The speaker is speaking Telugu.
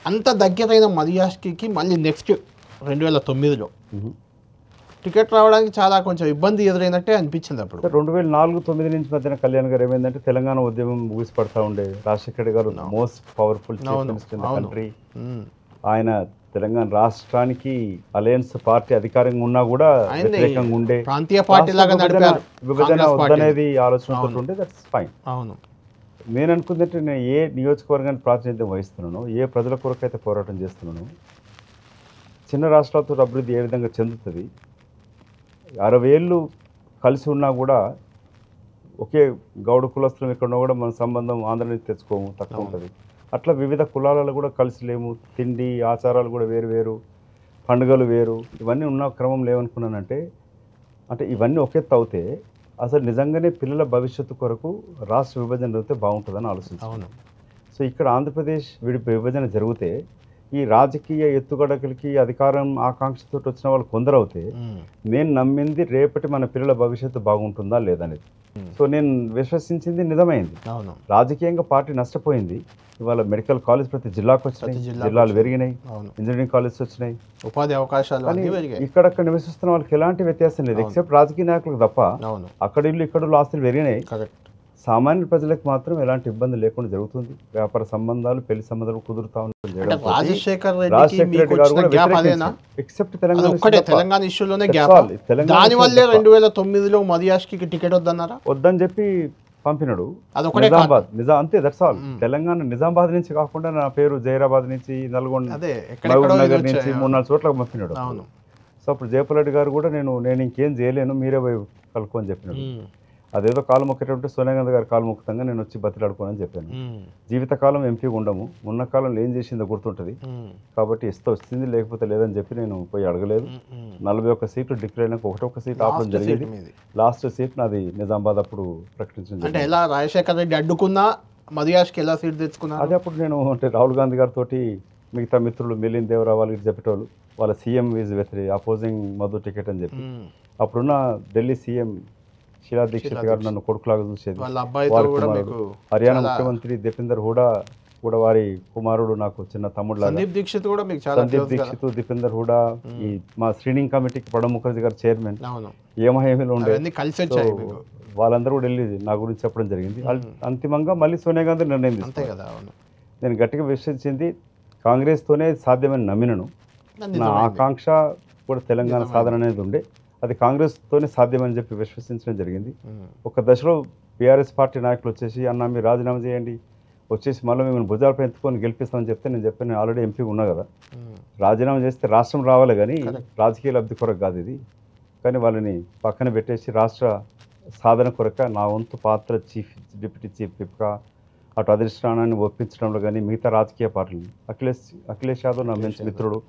అంత దగ్గరైన మదియాష్కి మళ్ళీ నెక్స్ట్ 2009లో టికెట్ రావడానికి చాలా కొంచెం ఇబ్బంది ఎదురైనట్టే అనిపించింది అప్పుడు. 2004-9 నుంచి మధ్యన కళ్యాణ్ గారు ఏమైందంటే తెలంగాణ ఉద్యమం ఊసిపడతా ఉండే. రాజశేఖర్ గారు most powerful chief minister in the country. ఆయన తెలంగాణ రాష్ట్రానికి అలయన్స్ పార్టీ అధికారంగా ఉన్నా కూడా వ్యతిరేకంగా ఉండే, ప్రాంతీయ పార్టీ లాగా నడిపారు. విభజన వద్దనేది ఆలోచనతో ఉండే. That's fine. అవును. నేను అనుకుందంటే నేను ఏ నియోజకవర్గానికి ప్రాతినిధ్యం వహిస్తున్నానో, ఏ ప్రజల కొరకైతే పోరాటం చేస్తున్నానో, చిన్న రాష్ట్రాలతో అభివృద్ధి ఏ విధంగా చెందుతుంది, 60 ఏళ్ళు కలిసి ఉన్నా కూడా ఒకే గౌడ కులస్తులం ఎక్కడున్నా కూడా మన సంబంధం ఆంధ్ర నుంచి తెచ్చుకోము, తక్కువ ఉంటుంది. అట్లా వివిధ కులాలలో కూడా కలిసి లేము, తిండి ఆచారాలు కూడా వేరు వేరు, పండుగలు వేరు, ఇవన్నీ ఉన్న క్రమం లేవనుకున్నానంటే, అంటే ఇవన్నీ ఒకెత్తు అవుతే అసలు నిజంగానే పిల్లల భవిష్యత్తు కొరకు రాష్ట్ర విభజన జరిగితే బాగుంటుందని ఆలోచించాను. సో ఇక్కడ ఆంధ్రప్రదేశ్ విభజన జరిగితే ఈ రాజకీయ ఎత్తుగడకలకి అధికారం ఆకాంక్షతో వచ్చిన వాళ్ళు కొందరవుతే నేను నమ్మింది రేపటి మన పిల్లల భవిష్యత్తు బాగుంటుందా లేదనేది. సో నేను విశ్వసించింది నిజమైంది. రాజకీయంగా పార్టీ నష్టపోయింది. ఇవాళ మెడికల్ కాలేజ్ ప్రతి జిల్లాకు వచ్చినాయి, జిల్లాలు పెరిగినాయి, ఇంజనీరింగ్ కాలేజెస్ వచ్చినాయి, ఉపాధి అవకాశాలు. ఇక్కడక్కడ నివసిస్తున్న వాళ్ళకి ఎలాంటి వ్యత్యాసం లేదు, ఎక్సెప్ట్ రాజకీయ నాయకులకు తప్ప. అక్కడ ఇల్లు ఇక్కడ ఆస్తులు పెరిగినాయి. సామాన్య ప్రజలకు మాత్రం ఎలాంటి ఇబ్బంది లేకుండా జరుగుతుంది. వ్యాపార సంబంధాలు, పెళ్లి సంబంధాలు కుదురుతా ఉన్నాయి. రాజశేఖర్ రెడ్డి గారు కూడా ఎక్సెప్ట్ తెలంగాణ ఇష్యూలోనే గ్యాప్. దానివల్లే 2009లో మదియాష్కి టికెట్ వద్దని చెప్పి పంపినాడు. నిజామాబాద్ అంతే, దట్స్ ఆల్. తెలంగాణ నిజామాబాద్ నుంచి కాకుండా నా పేరు జైరాబాద్ నుంచి, నల్గొండ, మహబూబ్ నగర్ నుంచి 3-4 చోట్లకు పంపినాడు. సో అప్పుడు జయపాల్ రెడ్డి గారు కూడా నేను ఇంకేం చేయలేను, మీరే పోయి కలుపు అని చెప్పినాడు. అదేదో కాలు మొక్కేటంటే సోనియా గాంధీ గారు కాలు మొక్కుతంగా నేను వచ్చి బతిలాడుకోనని చెప్పాను. జీవితకాలం ఎంపీగా ఉండము, ఉన్న కాలంలో ఏం చేసిందో గుర్తుంటుంది కాబట్టి ఇస్తే వస్తుంది, లేకపోతే లేదని చెప్పి నేను పోయి అడగలేదు. 41 సీట్లు డిక్లేర్ అయినాక 1 సీట్ ఆపడం జరిగింది. లాస్ట్ సీట్ నాది నిజామాబాద్ అప్పుడు ప్రకటించింది. అంటే ఎలా రాజశేఖర్ రెడ్డి అడ్డుకున్నా మదియాష్కి ఎలా సీట్ తెచ్చుకున్నా? అదే అప్పుడు నేను అంటే రాహుల్ గాంధీ గారితో మిగతా మిత్రులు మిలింద్ దేవరా వాళ్ళకి చెప్పేటోళ్ళు, వాళ్ళ CM is opposing Madhu ticket అని చెప్పి. అప్పుడున్న ఢిల్లీ సీఎం శీలా దీక్షిత్ గారు నన్ను కొడుకులాగా చూసేది. హర్యానా ముఖ్యమంత్రి దీపేందర్ హూడా కూడా వారి కుమారుడు నాకు చిన్న తమ్ముడు లాగా. సందీప్ దీక్షిత్, దీపేందర్ హూడా, ఈ మా స్క్రీనింగ్ కమిటీకి ప్రణబ్ ముఖర్జీ గారు చైర్మన్, ఏమహేమీలో ఉండే వాళ్ళందరూ కూడా వెళ్ళి నా గురించి చెప్పడం జరిగింది. అంతిమంగా మళ్ళీ సోనియా గాంధీ నిర్ణయం తీసుకున్నారు. నేను గట్టిగా విశ్వసించింది కాంగ్రెస్తోనే సాధ్యమని నమ్మినను. నా ఆకాంక్ష కూడా తెలంగాణ సాధన అనేది ఉండే, అది కాంగ్రెస్తోనే సాధ్యమని చెప్పి విశ్వసించడం జరిగింది. ఒక దశలో బీఆర్ఎస్ పార్టీ నాయకులు వచ్చేసి అన్న మీరు రాజీనామా చేయండి, వచ్చేసి మళ్ళీ మిమ్మల్ని భుజాలపై ఎత్తుకొని గెలిపిస్తామని చెప్తే నేను చెప్పాను, నేను ఆల్రెడీ ఎంపీ ఉన్నా కదా, రాజీనామా చేస్తే రాష్ట్రం రావాలి కానీ రాజకీయ లబ్ధి కొరకు కాదు ఇది. కానీ వాళ్ళని పక్కన పెట్టేసి రాష్ట్ర సాధన కొరక నా వంతు పాత్ర డిప్యూటీ చీఫ్ విప్గా అటు అధిష్టానాన్ని ఒప్పించడంలో కానీ మిగతా రాజకీయ పార్టీలు, అఖిలేష్ యాదవ్ నా మంచి మిత్రుడు,